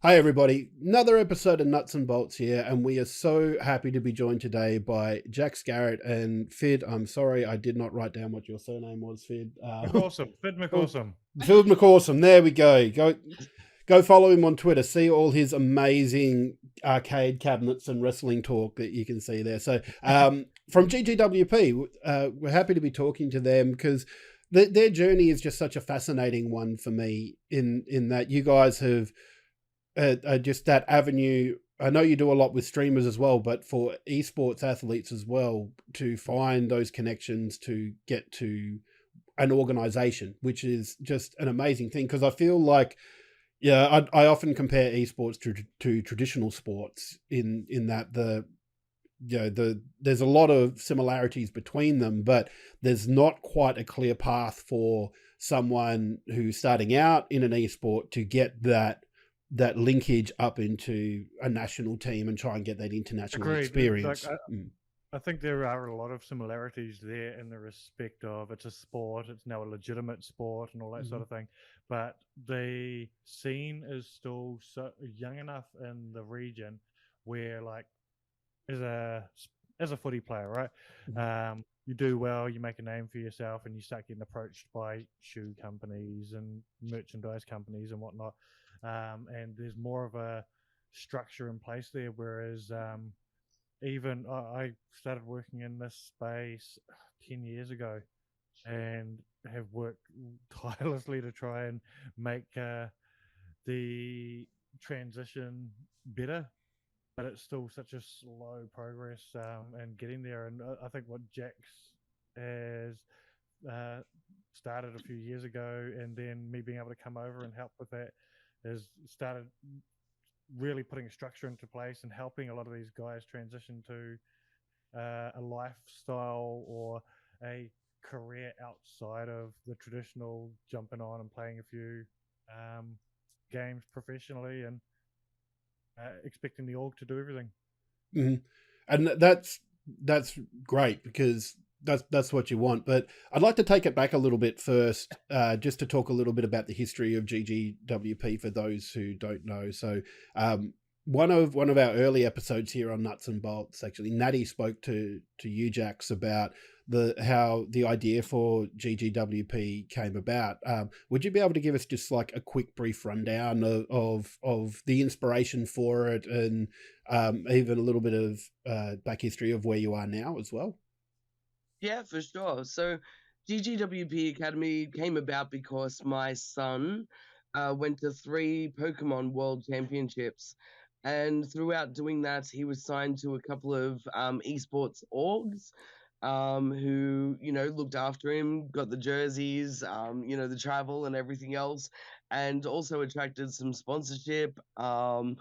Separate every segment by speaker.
Speaker 1: Hi, everybody. Another episode of Nuts and Bolts here, and we are so happy to be joined today by Jax Garrett and Phid. I'm sorry I did not write down what your surname was, Phid.
Speaker 2: McAwesome, Phid
Speaker 1: Oh,
Speaker 2: McAwesome.
Speaker 1: Phil McAwesome. There we go. Go follow him on Twitter. See all his amazing arcade cabinets and wrestling talk that you can see there. So, from GGWP, we're happy to be talking to them because their journey is just such a fascinating one for me. In that you guys have just that avenue. I know you do a lot with streamers as well, but for esports athletes as well, to find those connections to get to an organization, which is just an amazing thing. Because I feel like, yeah, I often compare esports to traditional sports in that there's a lot of similarities between them, but there's not quite a clear path for someone who's starting out in an esport to get that linkage up into a national team and try and get that international
Speaker 2: Agreed.
Speaker 1: experience.
Speaker 2: I think there are a lot of similarities there in the respect of it's a sport, it's now a legitimate sport and all that sort of thing. But the scene is still so young enough in the region where, like, as a footy player, right? You do well, you make a name for yourself, and you start getting approached by shoe companies and merchandise companies and whatnot. And there's more of a structure in place there. Whereas even I started working in this space 10 years ago and have worked tirelessly to try and make the transition better, but it's still such a slow progress and getting there. And I think what Jax has started a few years ago, and then me being able to come over and help with that, has started really putting a structure into place and helping a lot of these guys transition to a lifestyle or a career outside of the traditional jumping on and playing a few games professionally and expecting the org to do everything.
Speaker 1: Mm-hmm. And that's great because that's what you want. But I'd like to take it back a little bit first, just to talk a little bit about the history of GGWP for those who don't know. So, one of our early episodes here on Nuts and Bolts, actually, Natty spoke to you, Jax, about how the idea for GGWP came about. Would you be able to give us just like a quick, brief rundown of the inspiration for it, and even a little bit of back history of where you are now as well?
Speaker 3: Yeah, for sure. So GGWP Academy came about because my son went to 3 Pokemon World Championships. And throughout doing that, he was signed to a couple of esports orgs who, looked after him, got the jerseys, the travel and everything else, and also attracted some sponsorship and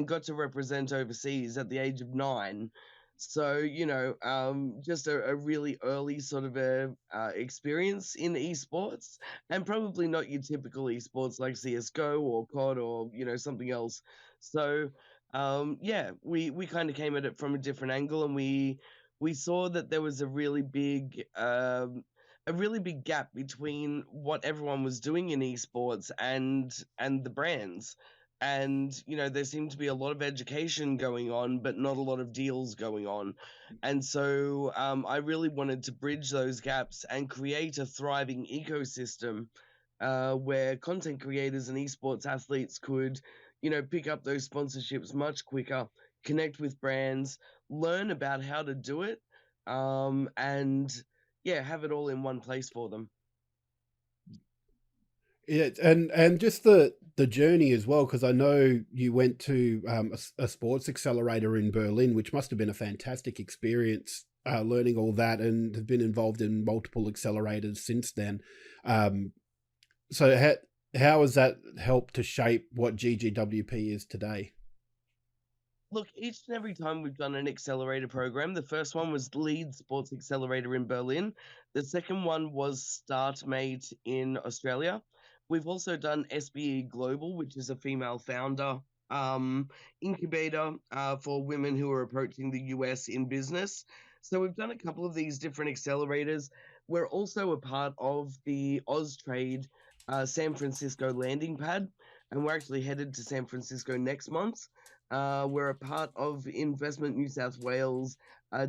Speaker 3: got to represent overseas at the age of 9. So, just a really early sort of a experience in esports, and probably not your typical esports like CSGO or COD or, something else. So, yeah, we kind of came at it from a different angle, and we saw that there was a really big gap between what everyone was doing in esports and the brands. And there seemed to be a lot of education going on but not a lot of deals going on. And so I really wanted to bridge those gaps and create a thriving ecosystem where content creators and esports athletes could pick up those sponsorships much quicker, connect with brands, learn about how to do it, and yeah, have it all in one place for them.
Speaker 1: Yeah, and just the journey as well, because I know you went to a sports accelerator in Berlin, which must have been a fantastic experience, learning all that, and have been involved in multiple accelerators since then. So how has that helped to shape what GGWP is today?
Speaker 3: Look, each and every time we've done an accelerator program, the first one was Lead Sports Accelerator in Berlin. The second one was StartMate in Australia. We've also done SBE Global, which is a female founder incubator for women who are approaching the US in business. So we've done a couple of these different accelerators. We're also a part of the Austrade San Francisco landing pad. and we're actually headed to San Francisco next month. We're a part of Investment New South Wales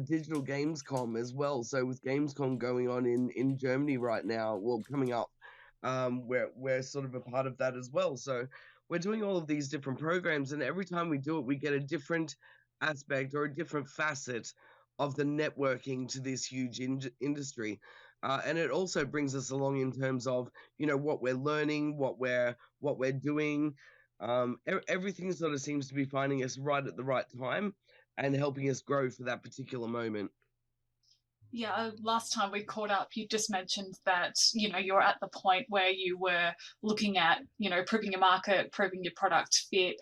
Speaker 3: Digital Gamescom as well. So with Gamescom going on in Germany right now, well, coming up, we're sort of a part of that as well. So we're doing all of these different programs, and every time we do it, we get a different aspect or a different facet of the networking to this huge industry. And it also brings us along in terms of, you know, what we're learning, what we're doing. Everything sort of seems to be finding us right at the right time and helping us grow for that particular moment.
Speaker 4: Yeah, last time we caught up, you just mentioned that, you know, you're at the point where you were looking at, you know, proving your market, proving your product fit,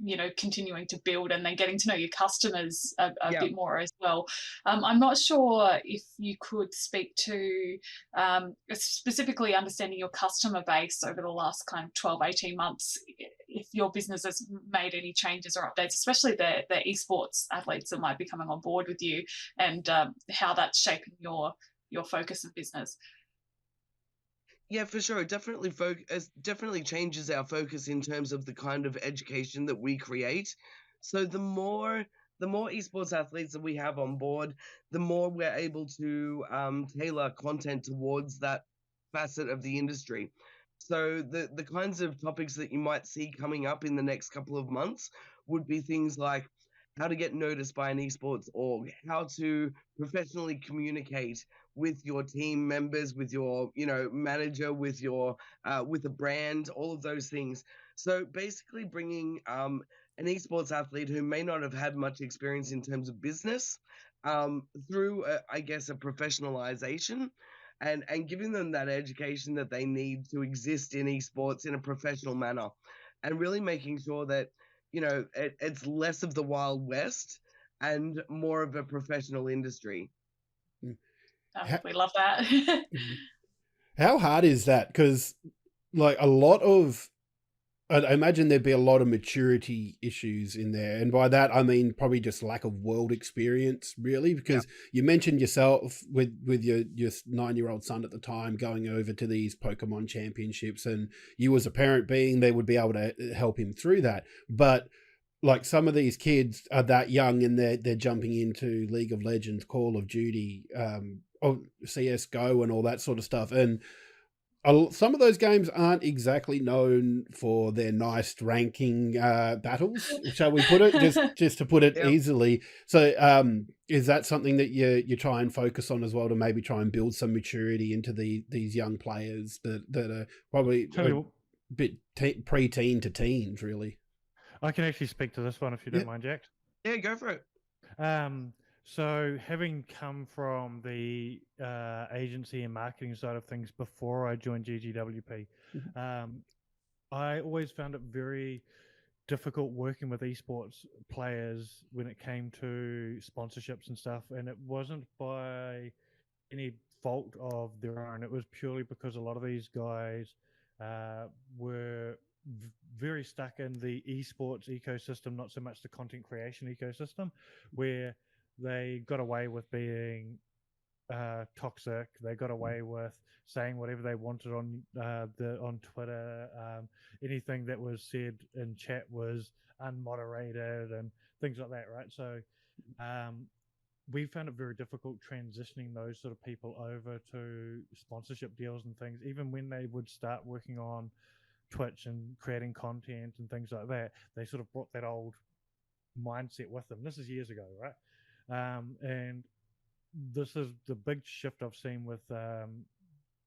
Speaker 4: you know, continuing to build and then getting to know your customers a bit more as well. I'm not sure if you could speak to specifically understanding your customer base over the last kind of 12, 18 months, if your business has made any changes or updates, especially the esports athletes that might be coming on board with you, and how that's shaping your focus of business.
Speaker 3: Yeah, for sure. It definitely changes our focus in terms of the kind of education that we create. So the more esports athletes that we have on board, the more we're able to tailor content towards that facet of the industry. So the kinds of topics that you might see coming up in the next couple of months would be things like how to get noticed by an esports org, how to professionally communicate with your team members, with your, you know, manager, with your with a brand, all of those things. So basically bringing an esports athlete who may not have had much experience in terms of business through I guess a professionalization, and giving them that education that they need to exist in esports in a professional manner, and really making sure that, you know, it's less of the Wild West and more of a professional industry.
Speaker 4: We love that.
Speaker 1: How hard is that? Because, like, a lot of, I imagine there'd be a lot of maturity issues in there. And by that, I mean probably just lack of world experience, really, because you mentioned yourself with your 9-year-old son at the time going over to these Pokemon championships, and you as a parent being there would be able to help him through that. But like some of these kids are that young and they're jumping into League of Legends, Call of Duty, CSGO and all that sort of stuff. And some of those games aren't exactly known for their nice ranking battles, shall we put it? Just to put it easily. So is that something that you try and focus on as well, to maybe try and build some maturity into these young players that are probably a bit pre-teen to teens, really?
Speaker 2: I can actually speak to this one if you don't mind, Jax.
Speaker 3: Yeah, go for it.
Speaker 2: So having come from the agency and marketing side of things before I joined GGWP, I always found it very difficult working with esports players when it came to sponsorships and stuff. And it wasn't by any fault of their own. It was purely because a lot of these guys were very stuck in the esports ecosystem, not so much the content creation ecosystem, where they got away with being toxic. They got away with saying whatever they wanted on Twitter. Anything that was said in chat was unmoderated and things like that, right? So we found it very difficult transitioning those sort of people over to sponsorship deals and things, even when they would start working on Twitch and creating content and things like that. They sort of brought that old mindset with them. This is years ago, right? And this is the big shift I've seen with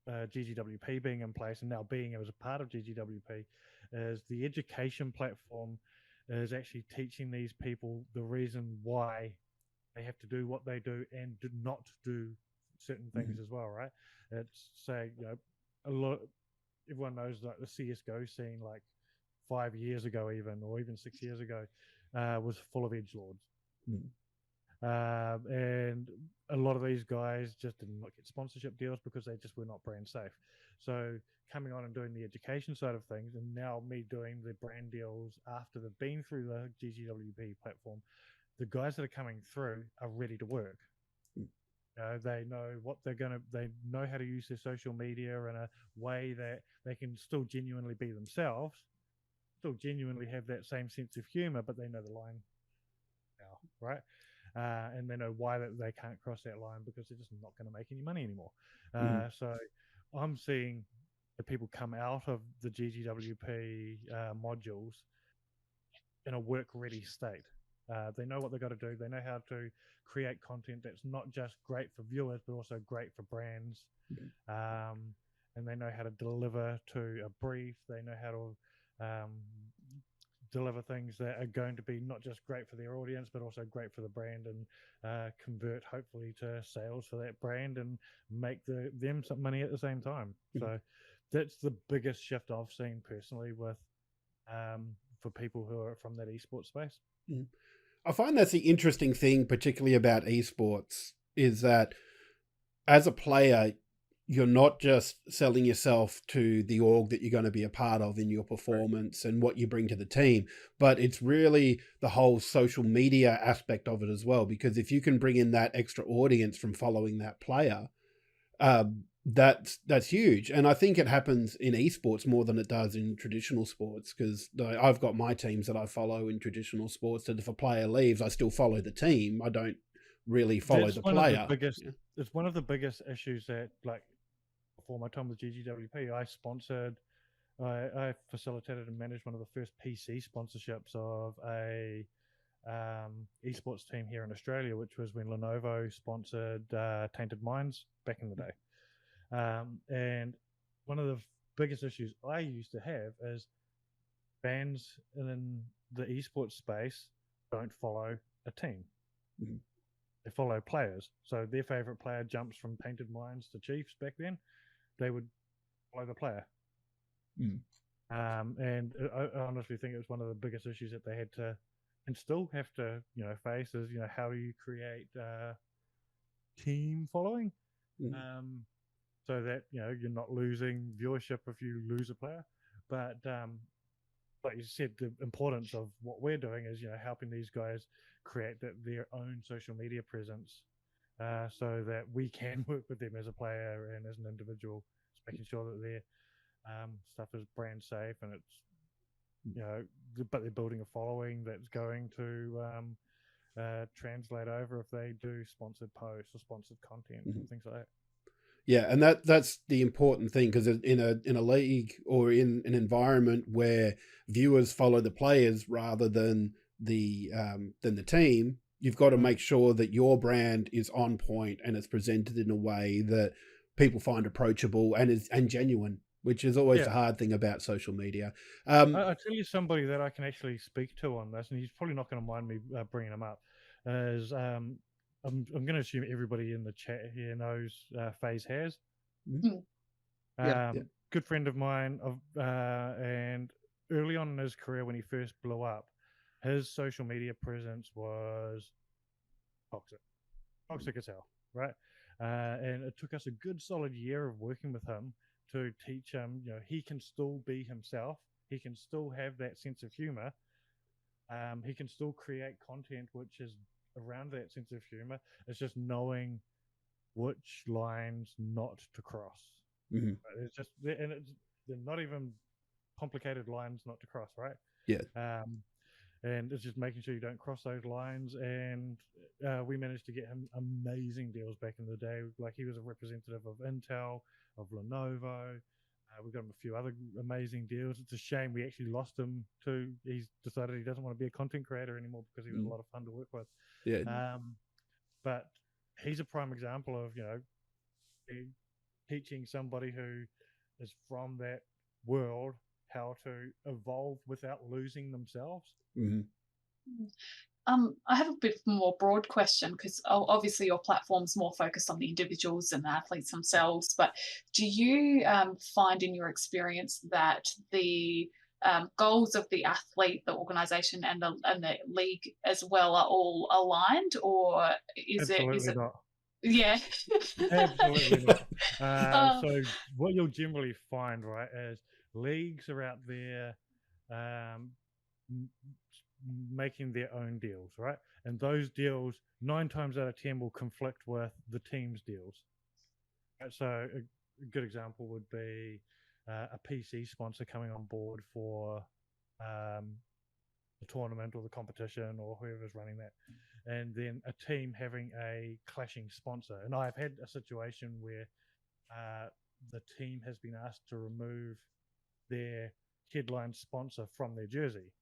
Speaker 2: GGWP being in place and now being as a part of GGWP, is the education platform is actually teaching these people the reason why they have to do what they do and do not do certain things as well, right? It's saying, you know, a lot. Everyone knows like the CSGO scene, like 5 years ago, or even 6 years ago, was full of edgelords. And a lot of these guys just didn't get sponsorship deals because they just were not brand safe. So coming on and doing the education side of things, and now me doing the brand deals after they've been through the GGWP platform, the guys that are coming through are ready to work. They know what they know how to use their social media in a way that they can still genuinely be themselves, still genuinely have that same sense of humor, but they know the line now, right? And they know why that they can't cross that line because they're just not going to make any money anymore. So I'm seeing the people come out of the GGWP modules in a work-ready state. They know what they've got to do. They know how to create content that's not just great for viewers, but also great for brands. And they know how to deliver to a brief. They know how to deliver things that are going to be not just great for their audience, but also great for the brand and convert hopefully to sales for that brand and make them some money at the same time. So that's the biggest shift I've seen personally with for people who are from that esports space.
Speaker 1: I find that's the interesting thing, particularly about esports, is that as a player, you're not just selling yourself to the org that you're going to be a part of in your performance and what you bring to the team, but it's really the whole social media aspect of it as well. Because if you can bring in that extra audience from following that player, that's huge. And I think it happens in esports more than it does in traditional sports, because I've got my teams that I follow in traditional sports that if a player leaves, I still follow the team. I don't really follow the player.
Speaker 2: It's one of the biggest issues that, like, before my time with GGWP, I facilitated and managed one of the first PC sponsorships of a esports team here in Australia, which was when Lenovo sponsored Tainted Minds back in the day. And one of the biggest issues I used to have is fans in the esports space don't follow a team. They follow players. So their favorite player jumps from Tainted Minds to Chiefs back then. They would follow the player. And I honestly think it was one of the biggest issues that they had to, and still have to, face is, how do you create team following? So that, you're not losing viewership if you lose a player. But like you said, the importance of what we're doing is, helping these guys create their own social media presence so that we can work with them as a player and as an individual, just making sure that their stuff is brand safe and it's, but they're building a following that's going to translate over if they do sponsored posts or sponsored content and things like that.
Speaker 1: Yeah, and that's the important thing, because in a league or in an environment where viewers follow the players rather than the team, you've got to make sure that your brand is on point and it's presented in a way that people find approachable and genuine, which is always the hard thing about social media.
Speaker 2: I'll tell you somebody that I can actually speak to on this, and he's probably not going to mind me bringing him up, is I'm going to assume everybody in the chat here knows FaZe Has. Good friend of mine, and early on in his career when he first blew up, his social media presence was toxic as hell, right? And it took us a good solid year of working with him to teach him, he can still be himself. He can still have that sense of humor. He can still create content which is around that sense of humor. It's just knowing which lines not to cross. It's just, and they're not even complicated lines not to cross, right? And it's just making sure you don't cross those lines. And we managed to get him amazing deals back in the day. Like, he was a representative of Intel, of Lenovo. We got him a few other amazing deals. It's a shame we actually lost him to. He's decided he doesn't want to be a content creator anymore because he was a lot of fun to work with. But he's a prime example of, teaching somebody who is from that world how to evolve without losing themselves.
Speaker 4: I have a bit more broad question, because obviously your platform's more focused on the individuals and the athletes themselves, but do you find in your experience that the goals of the athlete, the organization, and the league as well are all aligned, or is it
Speaker 2: not?
Speaker 4: Yeah.
Speaker 2: Absolutely not. So what you'll generally find, right, is leagues are out there making their own deals, right? And those deals 9 times out of 10 will conflict with the team's deals. So a good example would be a PC sponsor coming on board for the tournament or the competition or whoever's running that, and then a team having a clashing sponsor. And I've had a situation where the team has been asked to remove their headline sponsor from their jersey.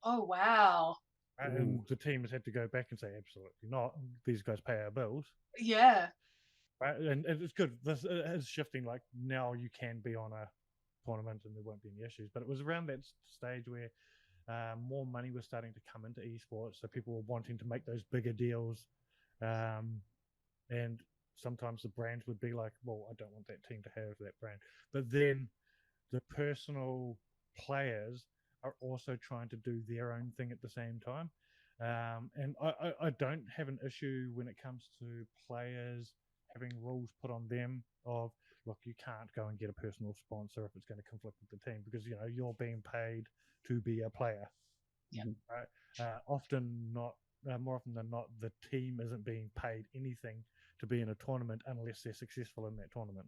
Speaker 4: Oh, wow.
Speaker 2: And the team has had to go back and say, absolutely not. These guys pay our bills.
Speaker 4: Yeah.
Speaker 2: Right? And it's good. This is shifting. Like now you can be on a tournament and there won't be any issues. But it was around that stage where more money was starting to come into esports. So people were wanting to make those bigger deals. And sometimes the brands would be like, well, I don't want that team to have that brand. But then the personal players are also trying to do their own thing at the same time. And I don't have an issue when it comes to players having rules put on them of, look, you can't go and get a personal sponsor if it's going to conflict with the team because, you know, you're being paid to be a player.
Speaker 4: Yeah.
Speaker 2: Right? More often than not, the team isn't being paid anything to be in a tournament unless they're successful in that tournament.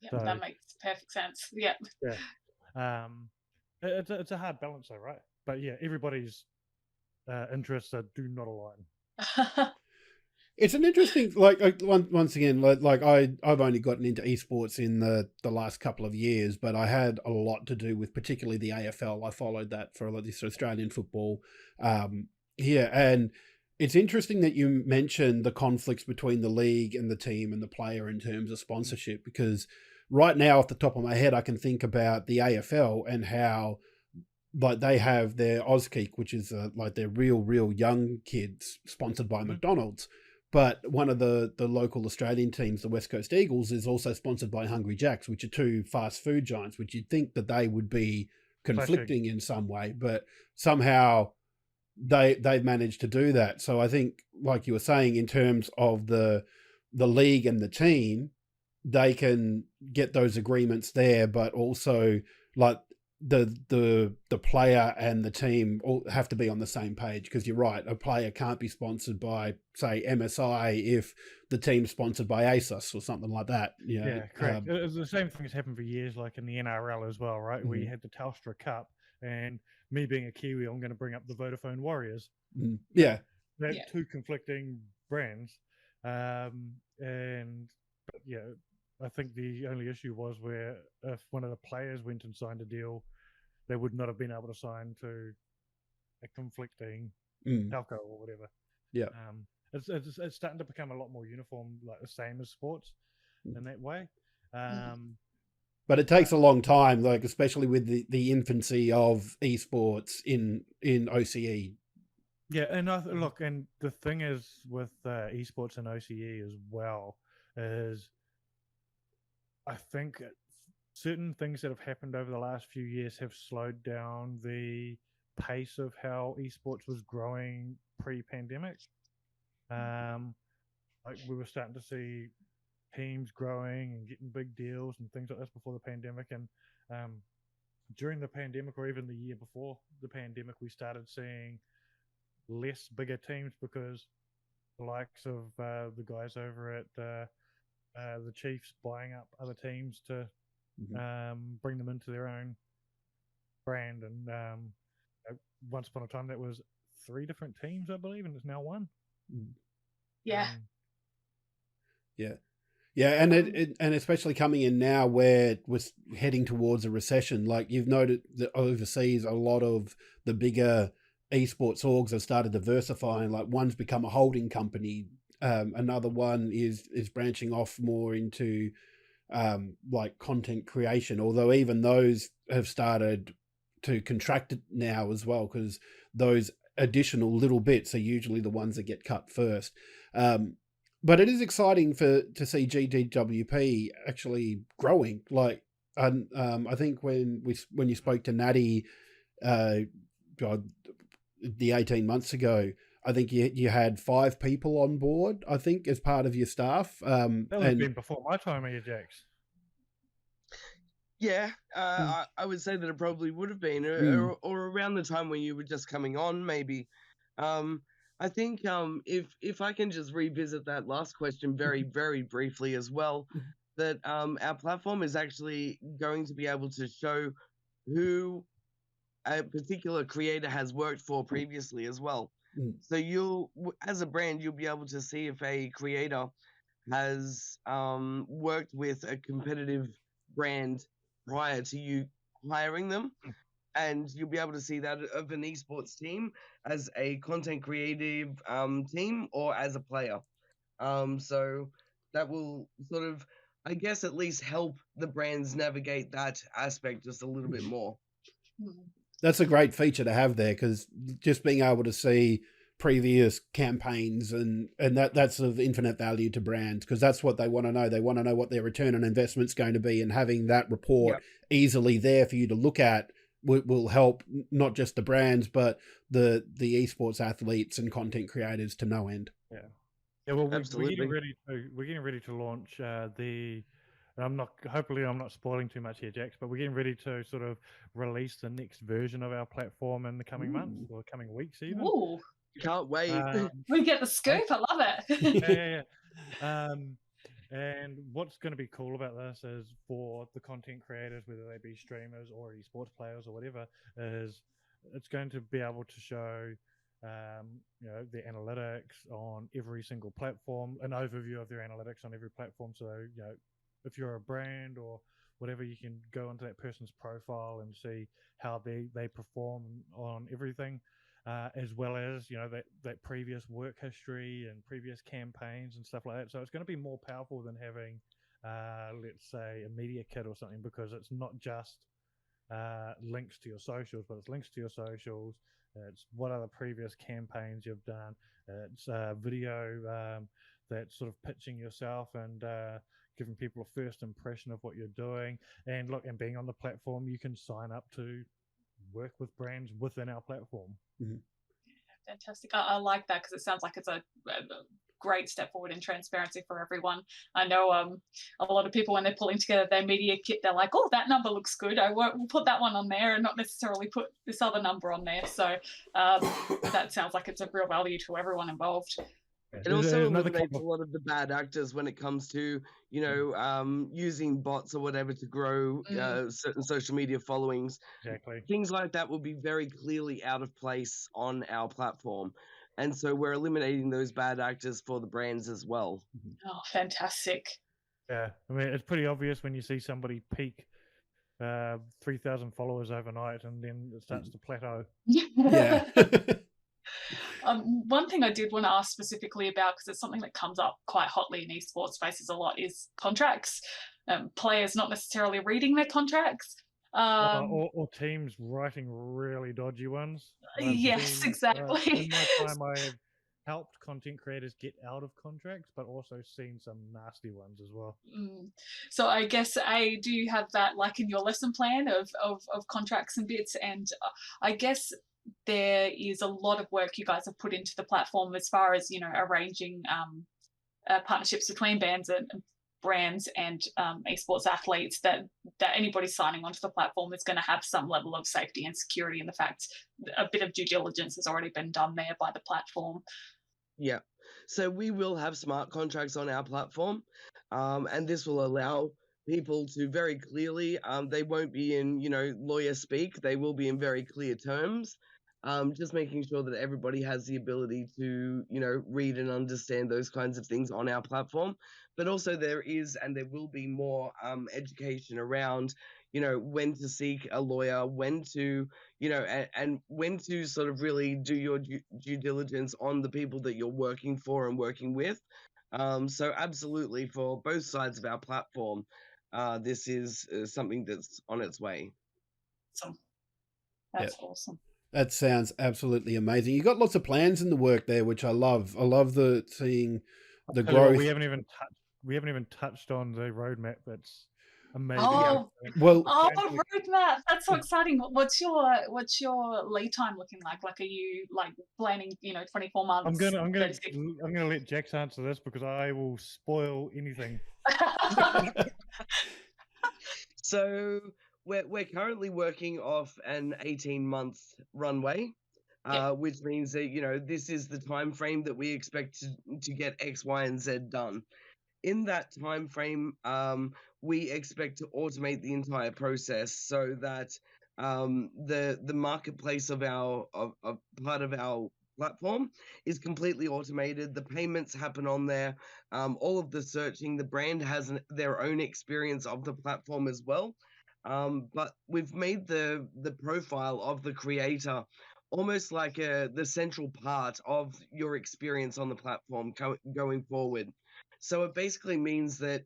Speaker 4: Yeah, so, that makes perfect sense. Yeah.
Speaker 2: Yeah. It's a hard balance though, right? But yeah, everybody's interests do not align.
Speaker 1: It's an interesting, once again, I've only gotten into esports in the last couple of years, but I had a lot to do with particularly the AFL. I followed that for a lot of this Australian football here. And it's interesting that you mentioned the conflicts between the league and the team and the player in terms of sponsorship, because right now, off the top of my head, I can think about the AFL and how they have their Auskick, which is like their real young kids sponsored by McDonald's. But one of the local Australian teams, the West Coast Eagles, is also sponsored by Hungry Jack's, which are two fast food giants, which you'd think that they would be conflicting in some way, but somehow they've managed to do that. So I think, like you were saying, in terms of the league and the team, they can get those agreements there, but also like the player and the team all have to be on the same page, because you're right, a player can't be sponsored by, say, MSI if the team's sponsored by ASUS or something like that. You know?
Speaker 2: Yeah, correct. It's the same thing that's happened for years, like in the NRL as well, right? We had the Telstra Cup, and me being a Kiwi, I'm going to bring up the Vodafone Warriors.
Speaker 1: Yeah.
Speaker 2: They're two conflicting brands. But yeah, I think the only issue was where if one of the players went and signed a deal, they would not have been able to sign to a conflicting telco or whatever.
Speaker 1: Yeah.
Speaker 2: It's starting to become a lot more uniform, like the same as sports in that way.
Speaker 1: But it takes a long time, like especially with the infancy of esports in OCE.
Speaker 2: Yeah, and look, and the thing is with esports and OCE as well is, I think certain things that have happened over the last few years have slowed down the pace of how esports was growing pre-pandemic. Like we were starting to see teams growing and getting big deals and things like this before the pandemic, and during the pandemic, or even the year before the pandemic, we started seeing less bigger teams because the likes of the guys over at the Chiefs buying up other teams to bring them into their own brand. And once upon a time, that was 3 different teams, I believe, and it's now 1.
Speaker 4: Yeah.
Speaker 1: Yeah, and especially coming in now where we're heading towards a recession, like you've noted that overseas, a lot of the bigger esports orgs have started diversifying. Like one's become a holding company, another one is branching off more into like content creation, although even those have started to contract now as well, because those additional little bits are usually the ones that get cut first. But it is exciting to see GGWP actually growing. Like, I think when you spoke to Natty, the 18 months ago, I think you had 5 people on board, I think, as part of your staff.
Speaker 2: That would have been before my time here, Jax.
Speaker 3: Yeah, I would say that it probably would have been, or around the time when you were just coming on, maybe. I think if I can just revisit that last question very, very briefly as well, that our platform is actually going to be able to show who a particular creator has worked for previously as well.
Speaker 1: Mm.
Speaker 3: So as a brand, you'll be able to see if a creator has worked with a competitive brand prior to you hiring them, and you'll be able to see that of an esports team as a content creative team or as a player. So that will sort of, I guess, at least help the brands navigate that aspect just a little bit more.
Speaker 1: That's a great feature to have there, because just being able to see previous campaigns and that's of infinite value to brands, because that's what they want to know. They want to know what their return on investment's going to be, and having that report easily there for you to look at will help not just the brands but the esports athletes and content creators to no end.
Speaker 2: Yeah, well,
Speaker 3: Absolutely.
Speaker 2: we're getting ready to launch hopefully I'm not spoiling too much here, Jax, but we're getting ready to sort of release the next version of our platform in the coming months or coming weeks even.
Speaker 4: Ooh,
Speaker 3: Can't wait.
Speaker 4: we get the scoop. I love it.
Speaker 2: And what's going to be cool about this is, for the content creators, whether they be streamers or esports players or whatever, is it's going to be able to show the analytics on every single platform, an overview of their analytics on every platform. So, if you're a brand or whatever, you can go into that person's profile and see how they perform on everything, as well as, that previous work history and previous campaigns and stuff like that. So it's going to be more powerful than having, let's say, a media kit or something, because it's not just links to your socials, but it's links to your socials. It's what are the previous campaigns you've done. It's video that's sort of pitching yourself and giving people a first impression of what you're doing. And look, and being on the platform, you can sign up to work with brands within our platform.
Speaker 1: Mm-hmm.
Speaker 4: Fantastic. I like that, because it sounds like it's a great step forward in transparency for everyone. I know a lot of people, when they're pulling together their media kit, they're like, oh, that number looks good, we'll put that one on there and not necessarily put this other number on there. So that sounds like it's a real value to everyone involved.
Speaker 3: It also eliminates a lot of the bad actors when it comes to, using bots or whatever to grow certain social media followings.
Speaker 2: Exactly.
Speaker 3: Things like that will be very clearly out of place on our platform. And so we're eliminating those bad actors for the brands as well.
Speaker 4: Oh, fantastic.
Speaker 2: Yeah, I mean, it's pretty obvious when you see somebody peak 3,000 followers overnight and then it starts to plateau.
Speaker 1: Yeah.
Speaker 4: One thing I did want to ask specifically about, because it's something that comes up quite hotly in esports spaces a lot, is contracts. Players not necessarily reading their contracts.
Speaker 2: Or teams writing really dodgy ones.
Speaker 4: Yes, exactly.
Speaker 2: In my time, I have helped content creators get out of contracts, but also seen some nasty ones as well.
Speaker 4: So I guess, do you have that like in your lesson plan of contracts and bits? And I guess there is a lot of work you guys have put into the platform as far as, arranging partnerships between bands and brands and esports athletes, that anybody signing onto the platform is going to have some level of safety and security, and the fact a bit of due diligence has already been done there by the platform.
Speaker 3: Yeah. So we will have smart contracts on our platform, and this will allow people to very clearly, they won't be in, lawyer speak. They will be in very clear terms. Just making sure that everybody has the ability to, read and understand those kinds of things on our platform. But also there is, and there will be more education around, when to seek a lawyer, when to, and when to sort of really do your due diligence on the people that you're working for and working with. So absolutely, for both sides of our platform, this is something that's on its way.
Speaker 4: Awesome. That's awesome.
Speaker 1: That sounds absolutely amazing. You got lots of plans in the work there, which I love. I love seeing the growth.
Speaker 2: We haven't even touched on the roadmap. That's amazing.
Speaker 4: Oh,
Speaker 1: well,
Speaker 4: the roadmap. That's so exciting. What's your lead time looking like? Like, are you like planning, 24 months?
Speaker 2: I'm gonna let Jax answer this, because I will spoil anything.
Speaker 3: So we're currently working off an 18-month runway, which means that, this is the time frame that we expect to get X, Y, and Z done. In that time frame, we expect to automate the entire process so that the marketplace of our of part of our platform is completely automated. The payments happen on there. All of the searching, the brand has their own experience of the platform as well. But we've made the profile of the creator almost like the central part of your experience on the platform going forward. So it basically means that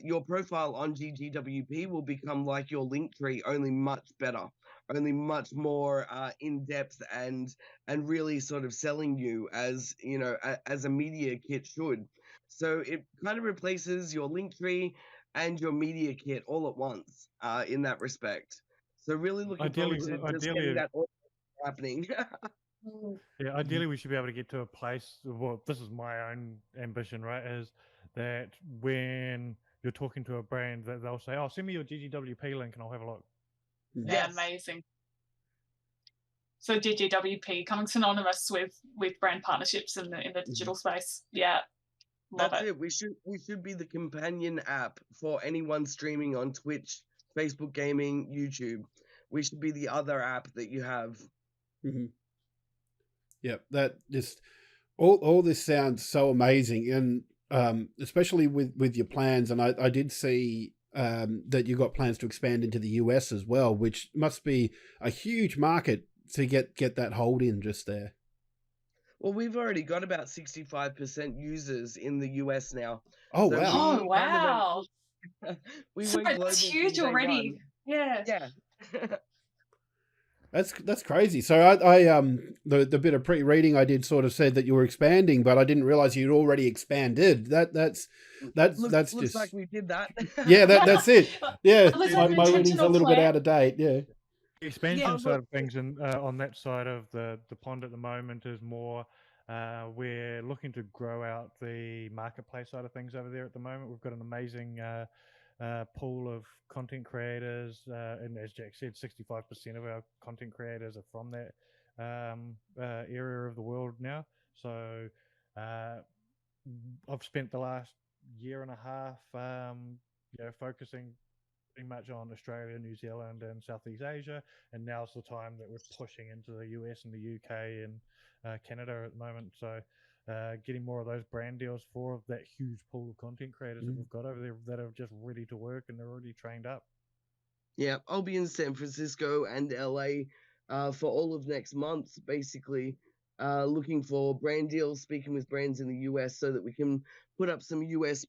Speaker 3: your profile on GGWP will become like your link tree, only much better, only much more in depth, and really sort of selling you as as a media kit should. So it kind of replaces your link tree and your media kit all at once in that respect. So really looking forward to just getting that all happening.
Speaker 2: Yeah, ideally we should be able to get to a place. Well, this is my own ambition, right? Is that when you're talking to a brand, that they'll say, "Oh, send me your GGWP link, and I'll have a look."
Speaker 4: Yeah,
Speaker 3: Yes.
Speaker 4: amazing. So GGWP coming synonymous with brand partnerships in the digital space. Yeah, love
Speaker 3: That's it. We should be the companion app for anyone streaming on Twitch, Facebook Gaming, YouTube. We should be the other app that you have.
Speaker 1: Mm-hmm. Yep, that just all this sounds so amazing, and especially with your plans. And I did see that you got plans to expand into the US as well, which must be a huge market to get that hold in just there.
Speaker 3: Well, we've already got about 65% users in the US now.
Speaker 1: Oh,
Speaker 3: So
Speaker 1: wow.
Speaker 4: Oh, wow.
Speaker 3: We
Speaker 4: So
Speaker 3: went global
Speaker 4: that's
Speaker 3: from
Speaker 4: huge
Speaker 3: day
Speaker 4: already.
Speaker 3: one.
Speaker 4: Yeah.
Speaker 3: Yeah.
Speaker 1: That's crazy. So the bit of pre-reading I did sort of said that you were expanding, but I didn't realize you'd already expanded. That's
Speaker 3: Looks
Speaker 1: just
Speaker 3: like we did that.
Speaker 1: yeah, that's it. Yeah,
Speaker 4: Was that an
Speaker 1: my reading's a
Speaker 4: intentional
Speaker 1: little bit
Speaker 4: plan?
Speaker 1: out of date. Yeah.
Speaker 2: The expansion
Speaker 4: Yeah.
Speaker 2: side of things, and on that side of the pond at the moment is more. We're looking to grow out the marketplace side of things over there at the moment. We've got an amazing pool of content creators, and as Jack said, 65% of our content creators are from that area of the world now. So I've spent the last year and a half, focusing pretty much on Australia, New Zealand, and Southeast Asia, and now's the time that we're pushing into the US and the UK and Canada at the moment. So getting more of those brand deals for that huge pool of content creators that we've got over there that are just ready to work and they're already trained up.
Speaker 3: Yeah, I'll be in San Francisco and LA for all of next month, basically looking for brand deals, speaking with brands in the US so that we can put up some US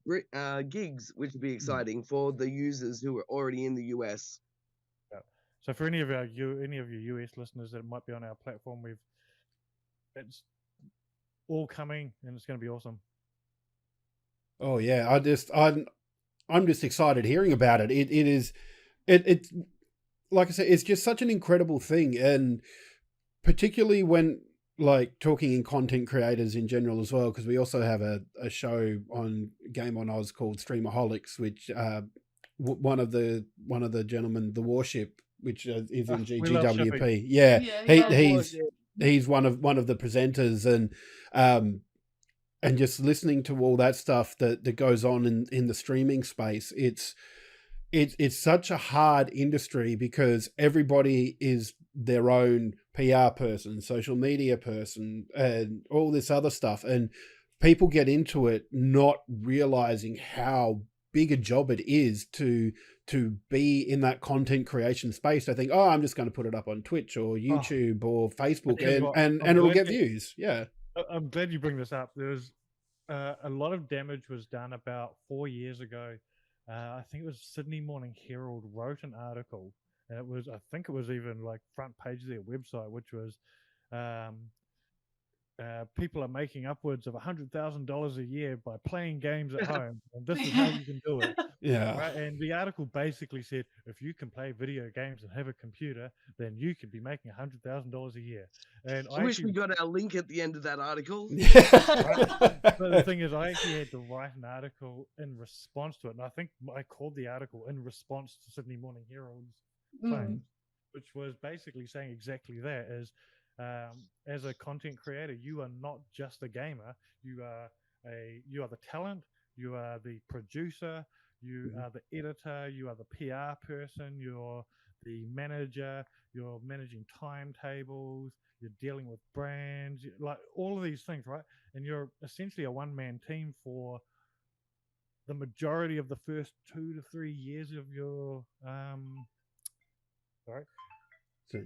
Speaker 3: gigs, which would be exciting for the users who are already in the US.
Speaker 2: Yeah. So for any of your US listeners that might be on our platform, it's all coming and it's going to be awesome.
Speaker 1: Oh yeah, I'm just excited hearing about it. It's like I said, it's just such an incredible thing, and particularly when like talking in content creators in general as well, because we also have a show on Game on Oz called Streamaholics, which one of the gentlemen, the Warship, which is in GGWP. Yeah, he's one of the presenters, and just listening to all that stuff that goes on in the streaming space, it's such a hard industry because everybody is their own PR person, social media person, and all this other stuff. And people get into it not realizing how big a job it is to be in that content creation space. I think, oh, I'm just going to put it up on Twitch or YouTube or Facebook, and it'll get views. Yeah.
Speaker 2: I'm glad you bring this up. There's a lot of damage was done about 4 years ago. I think it was Sydney Morning Herald wrote an article, and I think it was even like front page of their website, which was people are making upwards of $100,000 a year by playing games at home, and this is how you can do it.
Speaker 1: Yeah.
Speaker 2: Right? And the article basically said, if you can play video games and have a computer, then you could be making $100,000 a year. And
Speaker 3: I wish we got our link at the end of that article.
Speaker 2: But the thing is, I actually had to write an article in response to it, and I think I called the article in response to Sydney Morning Herald's claims, which was basically saying exactly that: is as a content creator, you are not just a gamer. You are the talent. You are the producer. You are the editor. You are the PR person. You're the manager, you're managing timetables, you're dealing with brands, like all of these things, right? And you're essentially a one-man team for the majority of the first 2 to 3 years of your
Speaker 1: So,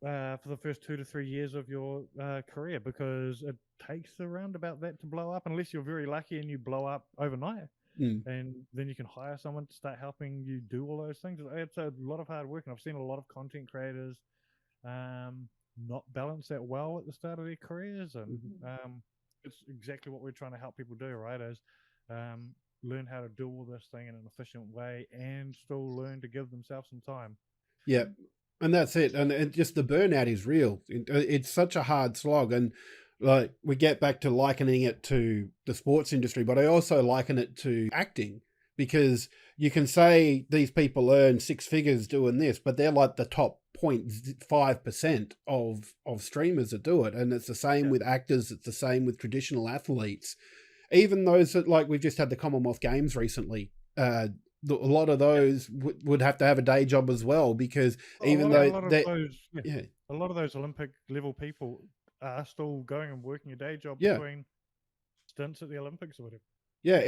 Speaker 2: for the first 2 to 3 years of your career, because it takes around about that to blow up, unless you're very lucky and you blow up overnight. And then you can hire someone to start helping you do all those things. It's a lot of hard work, and I've seen a lot of content creators not balance that well at the start of their careers, and it's exactly what we're trying to help people do, right? Is learn how to do all this thing in an efficient way and still learn to give themselves some time.
Speaker 1: Yeah. And that's it. And just the burnout is real. It's such a hard slog. And like we get back to likening it to the sports industry, but I also liken it to acting, because you can say these people earn 6 figures doing this, but they're like the top 0.5% of streamers that do it. And it's the same with actors. It's the same with traditional athletes. Even those that, like, we've just had the Commonwealth Games recently, a lot of those would have to have a day job as well, because a lot
Speaker 2: of those Olympic level people are still going and working a day job
Speaker 1: Yeah.
Speaker 2: between stints at the Olympics or whatever.
Speaker 1: Yeah,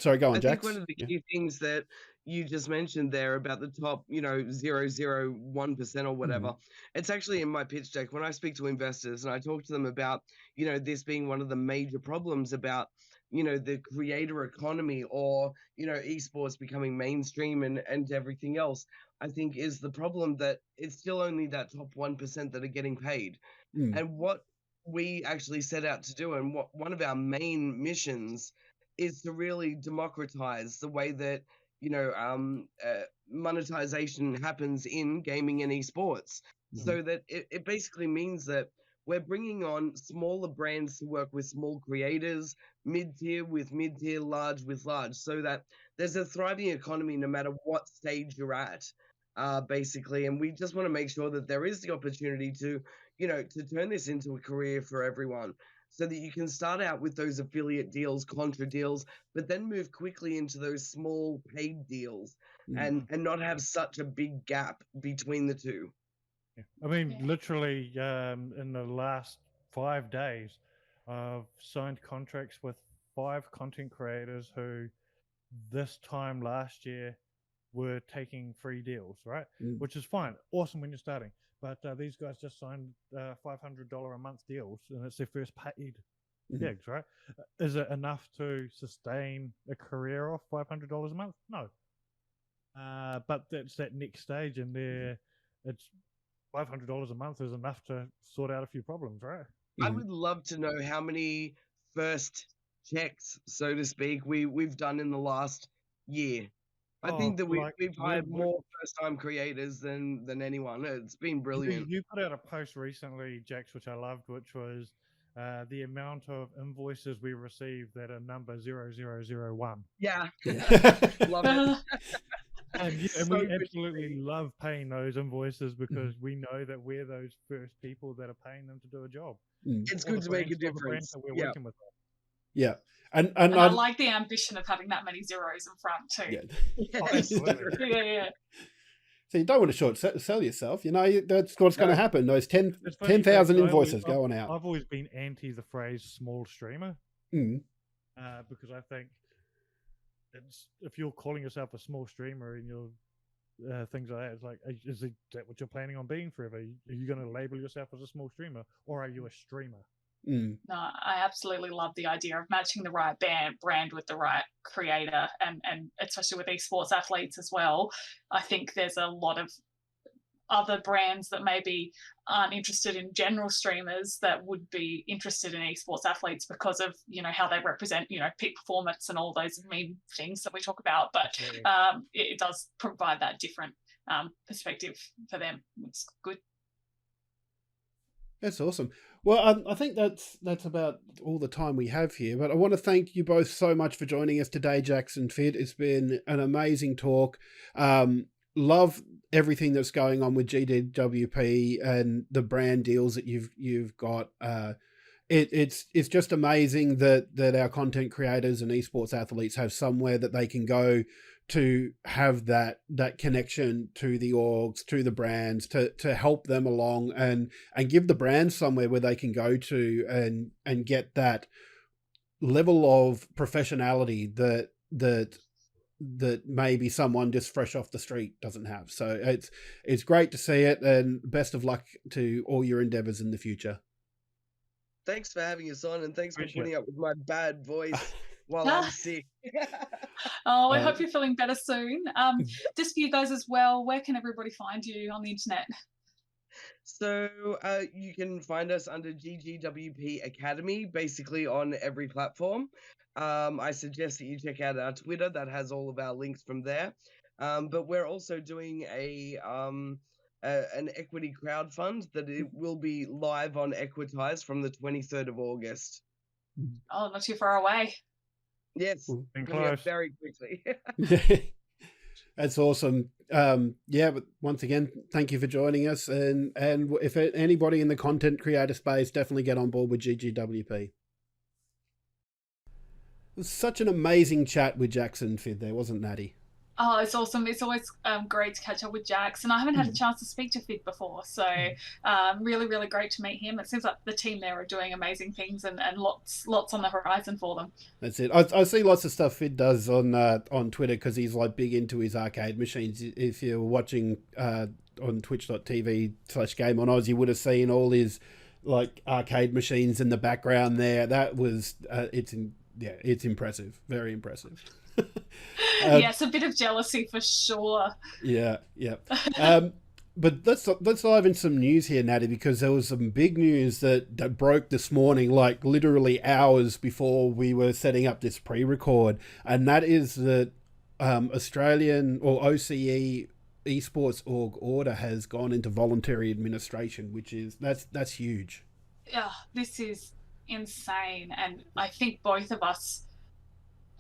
Speaker 1: sorry, go on,
Speaker 3: I
Speaker 1: Jax.
Speaker 3: think one of the key things that you just mentioned there about the top, 0.001% or whatever, it's actually in my pitch deck when I speak to investors and I talk to them about, this being one of the major problems about, the creator economy or, esports becoming mainstream and everything else, I think is the problem that it's still only that top 1% that are getting paid. And what we actually set out to do, and what one of our main missions is to really democratize the way that, monetization happens in gaming and esports. So that it basically means that we're bringing on smaller brands to work with small creators, mid-tier with mid-tier, large with large, so that there's a thriving economy no matter what stage you're at, basically. And we just want to make sure that there is the opportunity to, to turn this into a career for everyone, so that you can start out with those affiliate deals, contra deals, but then move quickly into those small paid deals and not have such a big gap between the two.
Speaker 2: I mean, literally, in the last 5 days, I've signed contracts with 5 content creators who this time last year were taking free deals, right? Which is fine. Awesome when you're starting. But these guys just signed $500 a month deals, and it's their first paid gigs, right? Is it enough to sustain a career off $500 a month? No. But that's that next stage, and it's $500 a month is enough to sort out a few problems, right?
Speaker 3: I would love to know how many first checks, so to speak, we've done in the last year. I think that we've hired more first-time creators than anyone. It's been brilliant.
Speaker 2: You put out a post recently, Jax, which I loved, which was the amount of invoices we received that are number 0001.
Speaker 3: Yeah. Love it.
Speaker 2: And we absolutely love paying those invoices, because we know that we're those first people that are paying them to do a job.
Speaker 3: It's good to make a difference.
Speaker 2: That we're working with.
Speaker 1: Yeah.
Speaker 4: And I like the ambition of having that many zeros in front too.
Speaker 1: Yeah.
Speaker 2: Oh, absolutely.
Speaker 4: Yeah.
Speaker 1: So you don't want to short sell yourself. That's what's going to happen. Those 10,000 invoices going out.
Speaker 2: I've always been anti the phrase small streamer, because I think if you're calling yourself a small streamer and you're things like that, it's like, is that what you're planning on being forever? Are you going to label yourself as a small streamer, or are you a streamer?
Speaker 4: No, I absolutely love the idea of matching the right brand with the right creator, and especially with esports athletes as well. I think there's a lot of other brands that maybe aren't interested in general streamers that would be interested in esports athletes because of, how they represent, peak performance and all those mean things that we talk about. But it does provide that different perspective for them. It's good.
Speaker 1: That's awesome. Well, I think that's about all the time we have here, but I want to thank you both so much for joining us today, Jax and Phid. It's been an amazing talk. Love everything that's going on with GGWP and the brand deals that you've got. It's just amazing that our content creators and esports athletes have somewhere that they can go to have that connection to the orgs, to the brands, to help them along and give the brands somewhere where they can go to and get that level of professionality that maybe someone just fresh off the street doesn't have. So it's great to see it, and best of luck to all your endeavors in the future.
Speaker 3: Thanks for having us on, and thanks for
Speaker 2: Appreciate
Speaker 3: putting up with my bad voice while I'm sick.
Speaker 4: Oh, I hope you're feeling better soon. Just for you guys as well, where can everybody find you on the internet?
Speaker 3: So you can find us under GGWP Academy, basically on every platform. I suggest that you check out our Twitter. That has all of our links from there. But we're also doing an equity crowdfund that it will be live on Equitize from the 23rd of August.
Speaker 4: Oh, not too far away.
Speaker 3: Yes,
Speaker 2: Been
Speaker 3: coming up
Speaker 2: close.
Speaker 3: very quickly.
Speaker 1: That's awesome. Yeah, but once again, thank you for joining us. And if anybody in the content creator space, definitely get on board with GGWP. It was such an amazing chat with Jax and Phid there, wasn't Natty?
Speaker 4: Oh, it's awesome. It's always great to catch up with Jax. And I haven't had a chance to speak to Phid before. So really, really great to meet him. It seems like the team there are doing amazing things and lots on the horizon for them.
Speaker 1: That's it. I see lots of stuff Phid does on Twitter because he's like big into his arcade machines. If you're watching on twitch.tv/GameOnOz, you would have seen all his like arcade machines in the background there. That was it's impressive. Very impressive.
Speaker 4: Yes, a bit of jealousy for sure.
Speaker 1: Yeah. But let's dive into some news here, Natty, because there was some big news that broke this morning, like literally hours before we were setting up this pre-record, and that is that Australian or OCE esports org has gone into voluntary administration, which is that's huge.
Speaker 4: Yeah, this is insane, and I think both of us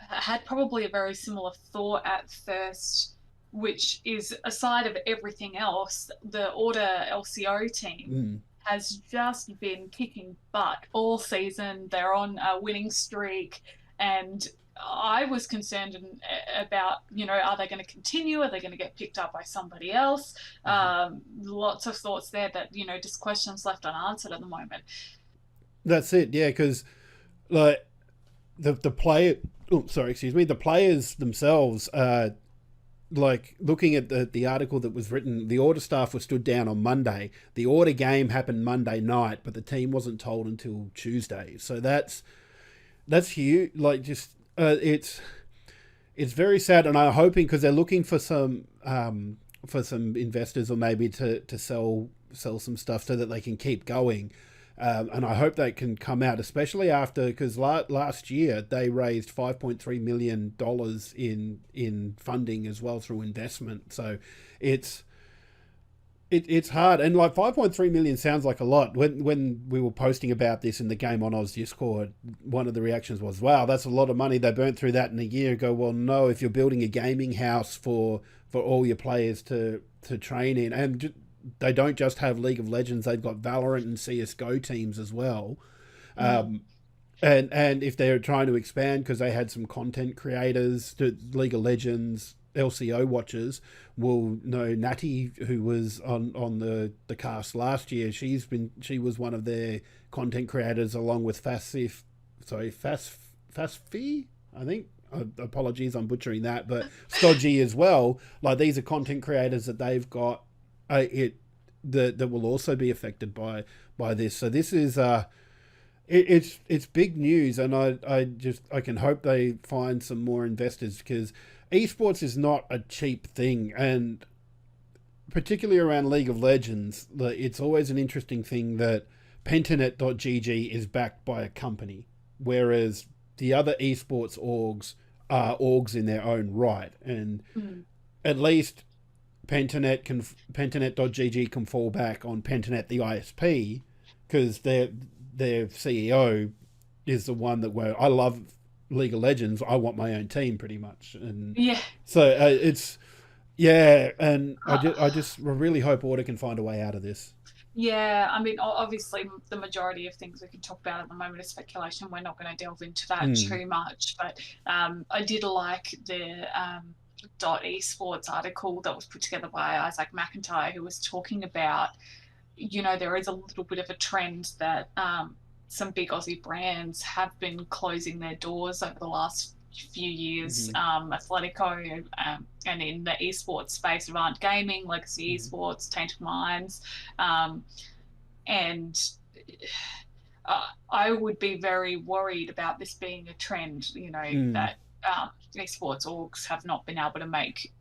Speaker 4: had probably a very similar thought at first, which is aside of everything else, the Order LCO team has just been kicking butt all season. They're on a winning streak, and I was concerned about, are they going to continue? Are they going to get picked up by somebody else? Lots of thoughts there that, just questions left unanswered at the moment.
Speaker 1: That's it, yeah, because like the players themselves, like looking at the article that was written, the Order staff were stood down on Monday. The Order game happened Monday night, but the team wasn't told until Tuesday. So that's huge. Like just it's very sad, and I'm hoping because they're looking for some investors or maybe to sell some stuff so that they can keep going. And I hope that can come out, especially after, because last year they raised $5.3 million in funding as well through investment. So it's hard, and like 5.3 million sounds like a lot. When we were posting about this in the Game on Oz Discord, one of the reactions was, "Wow, that's a lot of money. They burnt through that in a year." Go, well, no. If you're building a gaming house for all your players to train in, and they don't just have League of Legends, they've got Valorant and CSGO teams as well. And if they're trying to expand, because they had some content creators, League of Legends, LCO watchers will know Natty, who was on the cast last year. She was one of their content creators along with Fasfi, I think. Apologies, I'm butchering that, but Stodgy as well. Like, these are content creators that they've got that will also be affected by this. So this is it's big news, and I can hope they find some more investors, because esports is not a cheap thing, and particularly around League of Legends, it's always an interesting thing that Pentanet.gg is backed by a company, whereas the other esports orgs are orgs in their own right, and at least Pentanet.gg can fall back on Pentanet, the ISP, because their CEO is the one that I love League of Legends. I want my own team, pretty much, and so I just really hope Order can find a way out of this.
Speaker 4: Yeah, I mean, obviously, the majority of things we can talk about at the moment is speculation. We're not going to delve into that too much, but I did like the Esports article that was put together by Isaac McIntyre, who was talking about, there is a little bit of a trend that some big Aussie brands have been closing their doors over the last few years. Athletico, and in the esports space, Avant Gaming, Legacy Esports, Tainted Minds, and I would be very worried about this being a trend, that esports orgs have not been able to make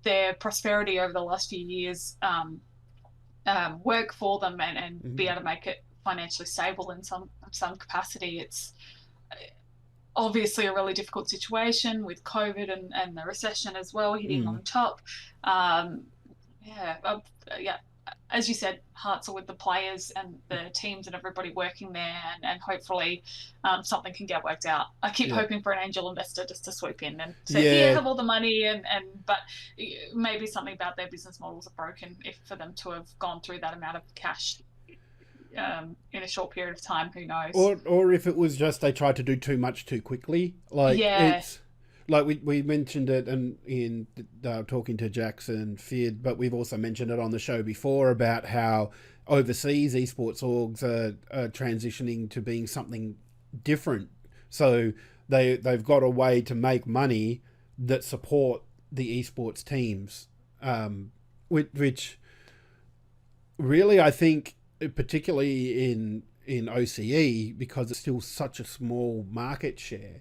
Speaker 4: their prosperity over the last few years work for them and be able to make it financially stable in some capacity. It's obviously a really difficult situation with COVID and the recession as well hitting on top. As you said, hearts are with the players and the teams and everybody working there, and hopefully something can get worked out. I keep hoping for an angel investor just to swoop in and say, "Here, have all the money," but maybe something about their business models are broken for them to have gone through that amount of cash in a short period of time. Who knows?
Speaker 1: Or if it was just they tried to do too much too quickly. It's like we mentioned it in talking to Jax and Phid, but we've also mentioned it on the show before about how overseas esports orgs are transitioning to being something different. So they've got a way to make money that support the esports teams, which really I think, particularly in OCE, because it's still such a small market share.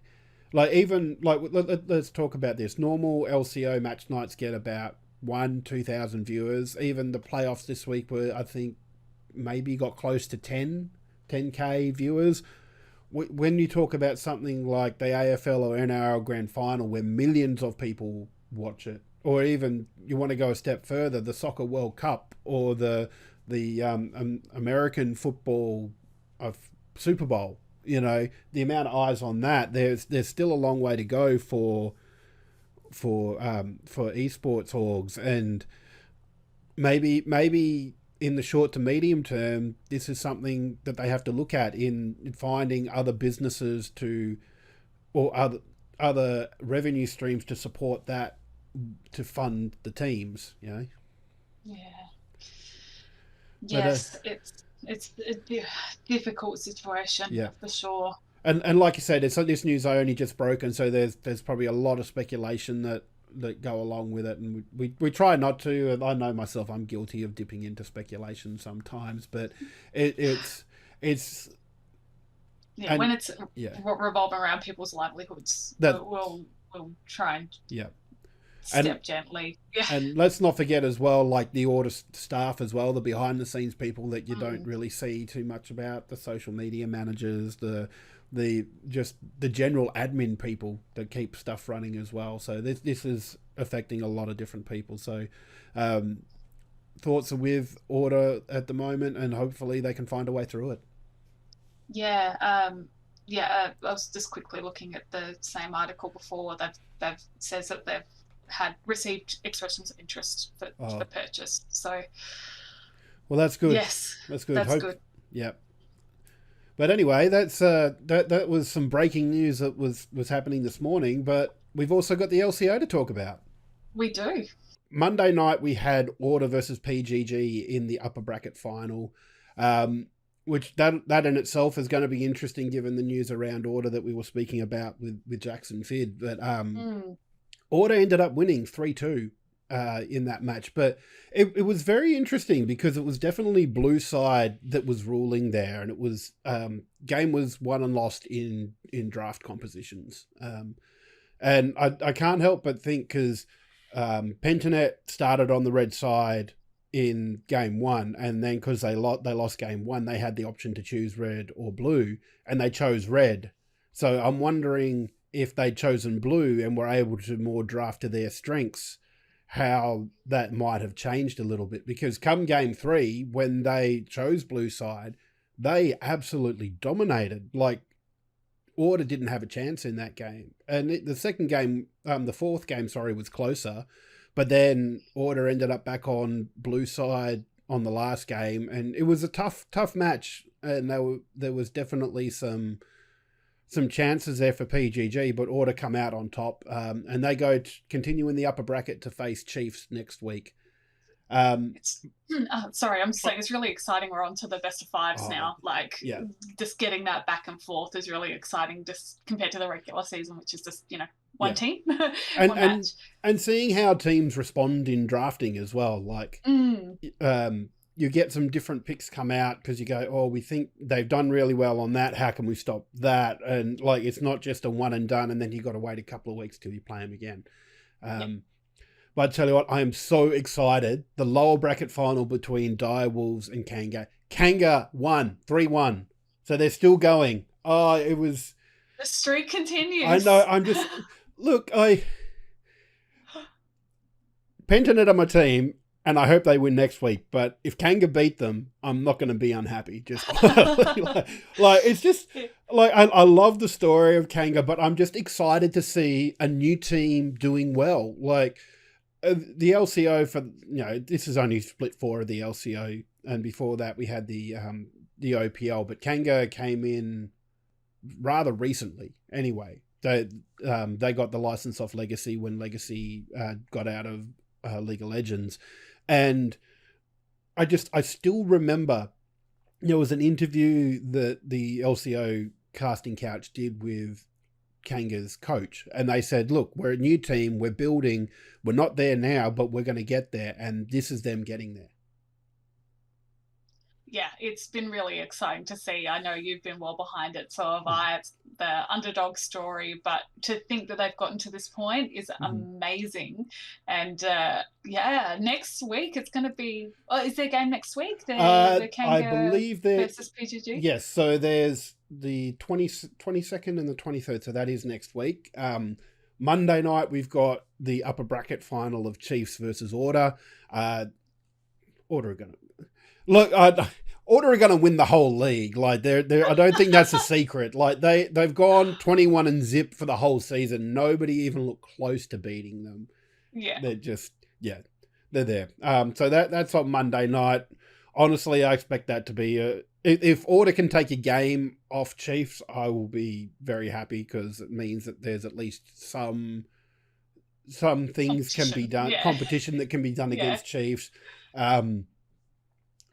Speaker 1: Let's talk about this. Normal LCO match nights get about 2,000 viewers. Even the playoffs this week were, I think, maybe got close to 10K viewers. When you talk about something like the AFL or NRL Grand Final, where millions of people watch it, or even you want to go a step further, the Soccer World Cup or the American football Super Bowl. The amount of eyes on that, there's still a long way to go for esports orgs, and maybe in the short to medium term, this is something that they have to look at in finding other businesses or other revenue streams to support that, to fund the teams.
Speaker 4: Yeah. Yes, it's a difficult situation, for sure.
Speaker 1: And like you said, this news I only just broken, so there's probably a lot of speculation that go along with it, and we try not to. And I know myself, I'm guilty of dipping into speculation sometimes, but it's
Speaker 4: when it's revolving around people's livelihoods, we'll try and step gently.
Speaker 1: And let's not forget as well, like the order staff as well, the behind the scenes people that you don't really see too much about, the social media managers, the general admin people that keep stuff running as well. So this is affecting a lot of different people. So thoughts are with order at the moment, and hopefully they can find a way through it.
Speaker 4: I was just quickly looking at the same article before. They've says that they've had received expressions of interest for purchase. So,
Speaker 1: well, that's good.
Speaker 4: Yes,
Speaker 1: that's good.
Speaker 4: That's good.
Speaker 1: Yeah. But anyway, that's that was some breaking news that was happening this morning. But we've also got the LCO to talk about.
Speaker 4: We do.
Speaker 1: Monday night we had Order versus PGG in the upper bracket final, which that in itself is going to be interesting given the news around Order that we were speaking about with Jax and Phid. But Order ended up winning 3-2 in that match, but it was very interesting because it was definitely blue side that was ruling there, and it was game was won and lost in draft compositions. And I can't help but think, because Pentanet started on the red side in game one, and then because they lost game one, they had the option to choose red or blue, and they chose red. So I'm wondering, if they'd chosen blue and were able to more draft to their strengths, how that might have changed a little bit. Because come game three, when they chose blue side, they absolutely dominated. Like, Order didn't have a chance in that game. And the fourth game, was closer. But then Order ended up back on blue side on the last game. And it was a tough match. And there was definitely some some chances there for PGG, but Order come out on top, and they go continue in the upper bracket to face Chiefs next week.
Speaker 4: Sorry, I'm just saying it's really exciting. We're on to the best of fives now. Like, just getting that back and forth is really exciting, just compared to the regular season, which is just, one team, one match.
Speaker 1: And seeing how teams respond in drafting as well. Like, you get some different picks come out because you go, oh, we think they've done really well on that. How can we stop that? And like, it's not just a one and done, and then you got to wait a couple of weeks till you play them again. But I tell you what, I am so excited. The lower bracket final between Direwolves and Kanga. Kanga won 3-1. So they're still going. Oh, it was...
Speaker 4: The streak continues.
Speaker 1: I know. I'm just... Look, Pentanet are my team, and I hope they win next week. But if Kanga beat them, I'm not going to be unhappy. Just it's just... Like, I love the story of Kanga, but I'm just excited to see a new team doing well. Like... the LCO for, this is only split 4 of the LCO, and before that we had the OPL, but Kanga came in rather recently anyway. They got the license off Legacy when Legacy got out of League of Legends, and I still remember there was an interview that the LCO casting couch did with Kanga's coach, and they said, look, we're a new team, we're building, we're not there now, but we're going to get there, and this is them getting there.
Speaker 4: Yeah, it's been really exciting to see. I know you've been well behind it, so have I. It's the underdog story, but to think that they've gotten to this point is amazing. And next week it's going to be... is there a game next week? The Kanga
Speaker 1: I believe there
Speaker 4: versus PGG?
Speaker 1: Yes, so there's the 22nd and the 23rd, so that is next week. Monday night we've got the upper bracket final of Chiefs versus Order. Order are going to... Look, Order are going to win the whole league. Like, they're I don't think that's a secret. Like, they've gone 21-0 for the whole season. Nobody even looked close to beating them.
Speaker 4: Yeah.
Speaker 1: They're just, they're there. So that's on Monday night. Honestly, I expect that to be if Order can take a game off Chiefs, I will be very happy, because it means that there's at least some things can be done, competition that can be done against Chiefs.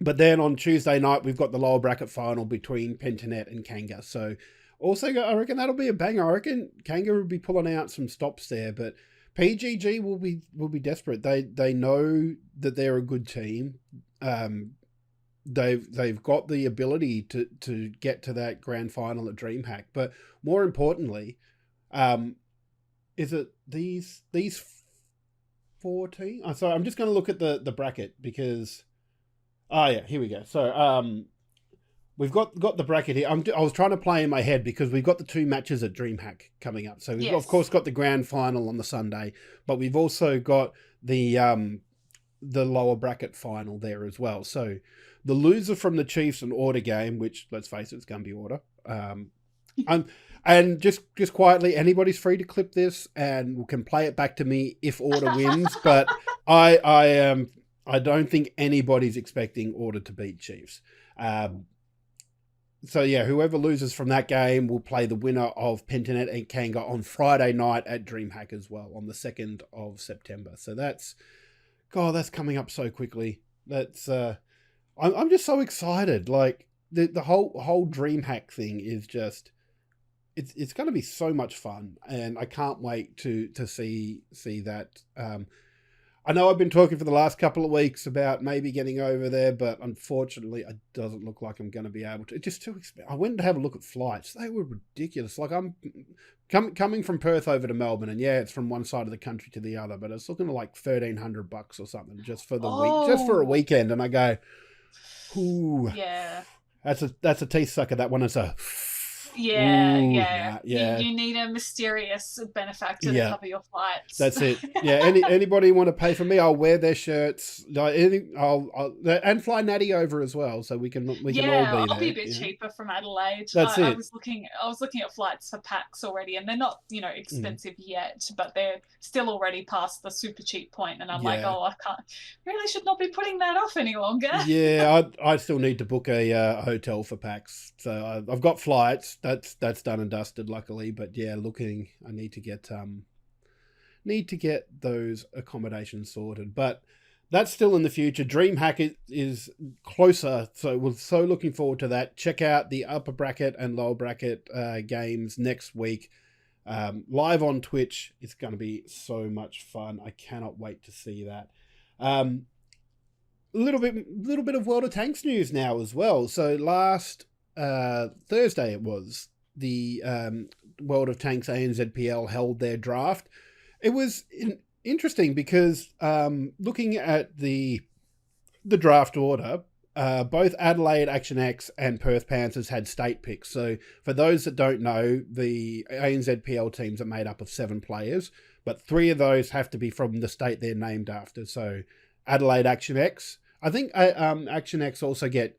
Speaker 1: But then on Tuesday night, we've got the lower bracket final between Pentanet and Kanga. So also, I reckon that'll be a banger. I reckon Kanga will be pulling out some stops there, but PGG will be desperate. They know that they're a good team. They've got the ability to get to that grand final at DreamHack. But more importantly, is it these 14? Oh, sorry, I'm just going to look at the bracket because... Oh, yeah, here we go. So we've got the bracket here. I was trying to play in my head because we've got the 2 matches at DreamHack coming up. So we've, of course, got the grand final on the Sunday, but we've also got the lower bracket final there as well. So the loser from the Chiefs and Order game, which, let's face it, it's going to be Order. And just quietly, anybody's free to clip this and can play it back to me if Order wins. But I don't think anybody's expecting Order to beat Chiefs. So yeah, whoever loses from that game will play the winner of Pentanet and Kanga on Friday night at DreamHack as well, on the 2nd of September. So that's coming up so quickly. That's I'm just so excited. Like the whole DreamHack thing is just it's going to be so much fun, and I can't wait to see that. I know I've been talking for the last couple of weeks about maybe getting over there, but unfortunately, it doesn't look like I'm going to be able to. It's just too expensive. I went to have a look at flights. They were ridiculous. Like, I'm coming from Perth over to Melbourne, and it's from one side of the country to the other, but it's looking like $1,300 or something just for the week, just for a weekend. And I go, ooh,
Speaker 4: yeah,
Speaker 1: that's a teeth sucker. That one is a.
Speaker 4: Yeah,
Speaker 1: ooh,
Speaker 4: yeah. You need a mysterious benefactor to cover your flights.
Speaker 1: That's it. Yeah. Anybody want to pay for me? I'll wear their shirts. I'll and fly Natty over as well, so we can all be there.
Speaker 4: I'll be a bit cheaper from Adelaide.
Speaker 1: That's it.
Speaker 4: I was looking at flights for PAX already, and they're not expensive yet, but they're still already past the super cheap point. And I'm like, I should not be putting that off any longer.
Speaker 1: Yeah, I still need to book a hotel for PAX, so I've got flights. that's done and dusted, luckily. But yeah, I need to get those accommodations sorted. But that's still in the future. DreamHack is closer, so we're so looking forward to that. Check out the upper bracket and lower bracket games next week. Live on Twitch. It's going to be so much fun. I cannot wait to see that. A little bit of World of Tanks news now as well. So last Thursday it was the World of Tanks ANZPL held their draft. It was interesting because looking at the draft order, both Adelaide Action X and Perth Panthers had state picks. So for those that don't know, the ANZPL teams are made up of 7 players, but 3 of those have to be from the state they're named after. So Adelaide Action X. I think Action X also get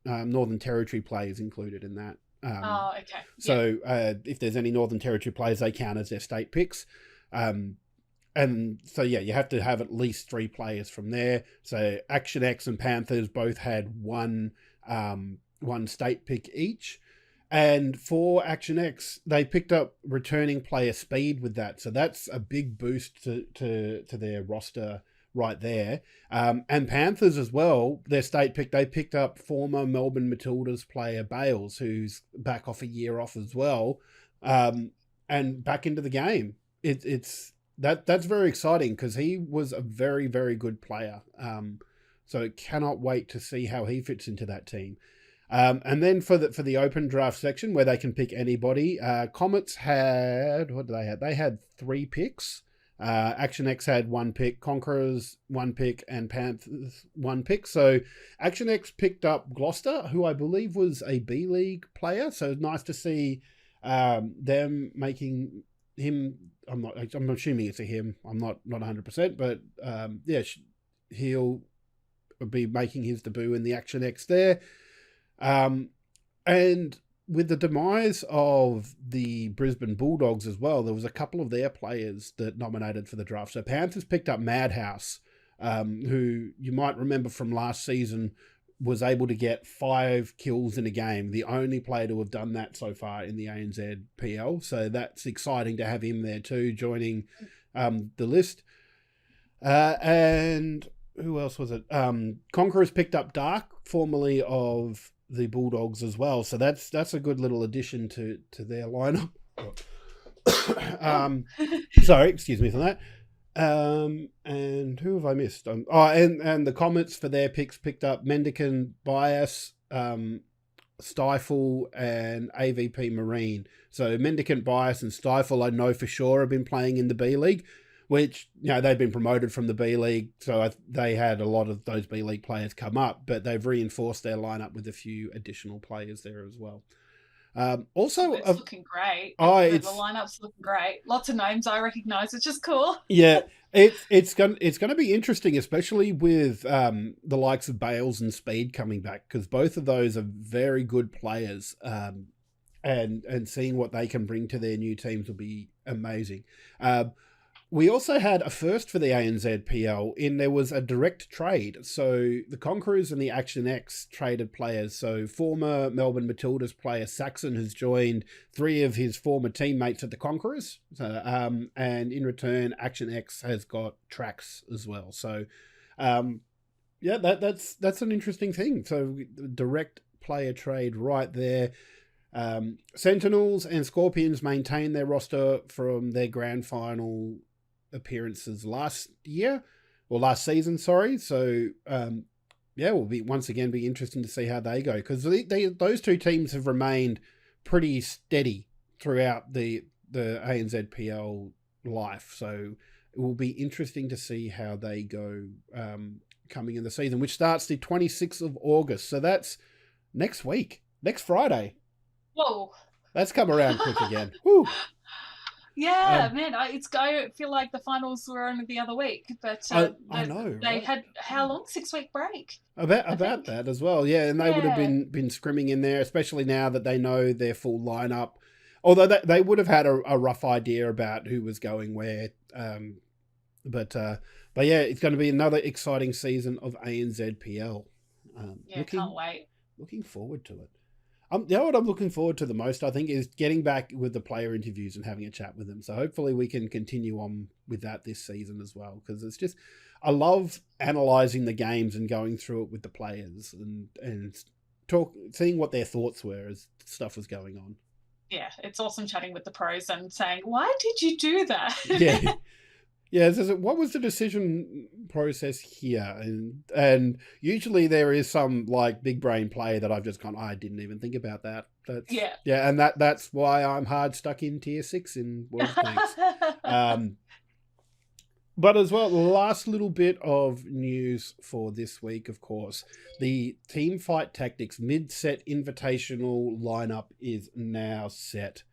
Speaker 1: Northern Territory players included in that.
Speaker 4: Okay.
Speaker 1: So if there's any Northern Territory players, they count as their state picks. And so, yeah, you have to have at least 3 players from there. So Action X and Panthers both had one state pick each. And for Action X, they picked up returning player speed with that. So that's a big boost to their roster right there. And Panthers as well, their state pick, they picked up former Melbourne Matildas player Bales, who's back off a year off as well, and back into the game. That's very exciting because he was a very, very good player. So cannot wait to see how he fits into that team. And then for the open draft section where they can pick anybody, Comets had, what did they have? They had 3 picks. Action X had 1 pick, Conquerors 1 pick, and Panthers 1 pick. So Action X picked up Gloucester, who I believe was a B League player. So it's nice to see them making him. I'm assuming it's a him. I'm not 100%, but yeah, he'll be making his debut in the Action X there. And with the demise of the Brisbane Bulldogs as well, there was a couple of their players that nominated for the draft. So Panthers picked up Madhouse, who you might remember from last season was able to get 5 kills in a game. The only player to have done that so far in the ANZPL. So that's exciting to have him there too, joining the list. And who else was it? Conquerors picked up Dark, formerly of the Bulldogs as well. So that's a good little addition to their lineup. Sorry, excuse me for that. And who have I missed? And the Comets for their picks picked up Mendicant, Bias, Stifle, and AVP Marine. So Mendicant, Bias, and Stifle I know for sure have been playing in the B League, which, you know, they've been promoted from the B League, so they had a lot of those B League players come up, but they've reinforced their lineup with a few additional players there as well. Also,
Speaker 4: it's looking great. The lineup's looking great. Lots of names I recognise, which is cool.
Speaker 1: Yeah, it's going to be interesting, especially with the likes of Bales and Speed coming back, because both of those are very good players, and seeing what they can bring to their new teams will be amazing. We also had a first for the ANZPL there was a direct trade. So the Conquerors and the Action X traded players. So former Melbourne Matildas player Saxon has joined 3 of his former teammates at the Conquerors. And in return, Action X has got Trax as well. So yeah, that's an interesting thing. So direct player trade right there. Sentinels and Scorpions maintain their roster from their grand final appearances last season, sorry. So yeah, will be once again be interesting to see how they go, because those 2 teams have remained pretty steady throughout the ANZPL life. So it will be interesting to see how they go coming in the season, which starts the 26th of August. So that's next week, next Friday.
Speaker 4: Whoa,
Speaker 1: that's come around quick again. Woo.
Speaker 4: Yeah, man, I feel like the finals were only the other week, but
Speaker 1: I know
Speaker 4: they had how long? 6-week break.
Speaker 1: About that as well, yeah, and they would have been scrimming in there, especially now that they know their full lineup. Although they would have had a rough idea about who was going where, but yeah, it's going to be another exciting season of ANZPL.
Speaker 4: Can't wait.
Speaker 1: Looking forward to it. You know what I'm looking forward to the most, I think, is getting back with the player interviews and having a chat with them. So hopefully we can continue on with that this season as well, because it's just, I love analysing the games and going through it with the players and seeing what their thoughts were as stuff was going on.
Speaker 4: Yeah, it's awesome chatting with the pros and saying, why did you do that?
Speaker 1: Yeah. Yeah, so what was the decision process here? And usually there is some like big brain play that I've just gone, I didn't even think about that. Yeah, and that's why I'm hard stuck in tier 6 in World of Tanks. But as well, the last little bit of news for this week, of course, the Team Fight Tactics mid-set invitational lineup is now set.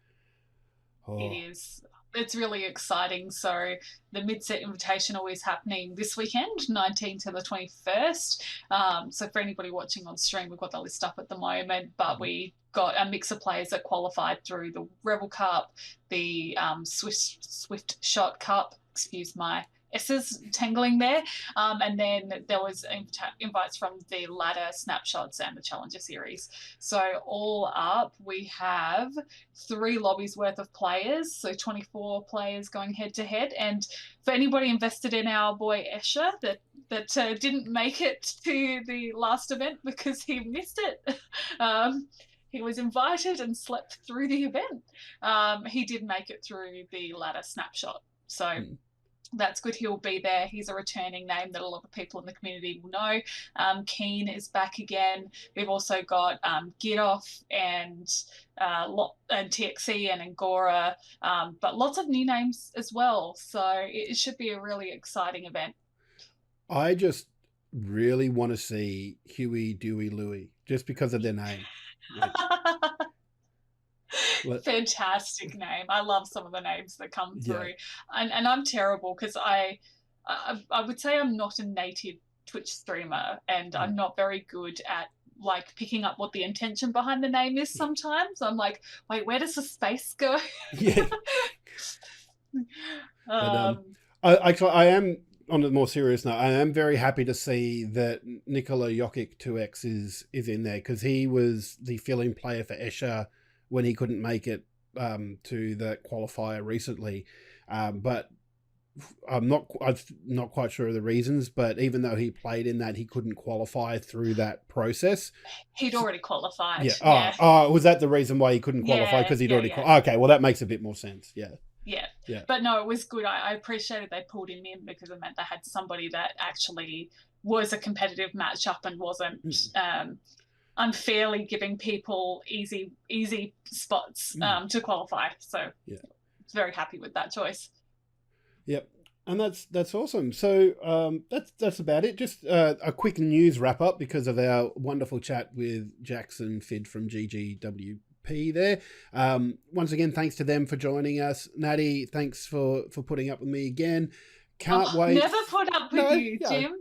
Speaker 4: It is. It's really exciting. So the mid-set invitational is happening this weekend, 19th to the 21st. So for anybody watching on stream, we've got the list up at the moment, but we got a mix of players that qualified through the Rebel Cup, the Swift Shot Cup, excuse my S's tangling there. And then there was invites from the ladder, snapshots, and the Challenger Series. So all up, we have 3 lobbies worth of players, so 24 players going head-to-head. And for anybody invested in our boy Escher that didn't make it to the last event because he missed it, he was invited and slept through the event. He did make it through the ladder snapshot. So that's good. He'll be there. He's a returning name that a lot of people in the community will know. Keen is back again. We've also got Gidoff and TXE and Angora, but lots of new names as well. So it should be a really exciting event.
Speaker 1: I just really want to see Huey, Dewey, Louie, just because of their name.
Speaker 4: Fantastic name. I love some of the names that come through. And I'm terrible because I would say I'm not a native Twitch streamer, and I'm not very good at like picking up what the intention behind the name is sometimes. I'm like, wait, where does the space go?
Speaker 1: Yeah. I am, on a more serious note, I am very happy to see that Nikola Jokic 2X is in there, because he was the fill-in player for Escher when he couldn't make it to the qualifier recently. But I'm not quite sure of the reasons, but even though he played in that, he couldn't qualify through that process.
Speaker 4: He'd already qualified.
Speaker 1: Yeah. Oh, was that the reason why he couldn't qualify? Because he'd already qualified. Okay, well, that makes a bit more sense. Yeah.
Speaker 4: But no, it was good. I appreciated they pulled him in because it meant they had somebody that actually was a competitive matchup and wasn't unfairly giving people easy spots to qualify. So very happy with that choice.
Speaker 1: Yep. And that's awesome. So that's about it. Just a quick news wrap up because of our wonderful chat with Jax and Phid from GGWP there. Once again, thanks to them for joining us. Natty, thanks for putting up with me again. Can't wait.
Speaker 4: Never put up with you, Jim.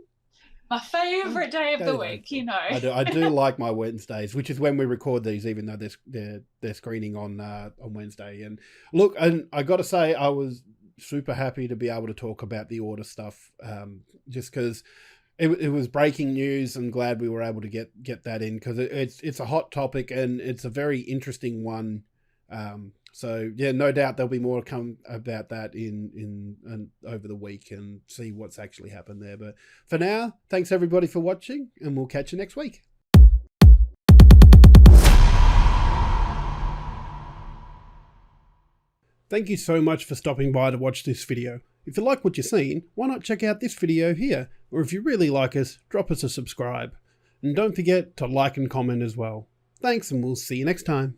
Speaker 4: My favourite day of the week, you know.
Speaker 1: I do like my Wednesdays, which is when we record these, even though they're screening on Wednesday. And look, and I got to say, I was super happy to be able to talk about the order stuff, just because it was breaking news. I'm glad we were able to get that in, because it's a hot topic and it's a very interesting one. So yeah, no doubt there'll be more to come about that in over the week and see what's actually happened there. But for now, thanks everybody for watching, and we'll catch you next week. Thank you so much for stopping by to watch this video. If you like what you've seen, why not check out this video here? Or if you really like us, drop us a subscribe. And don't forget to like and comment as well. Thanks, and we'll see you next time.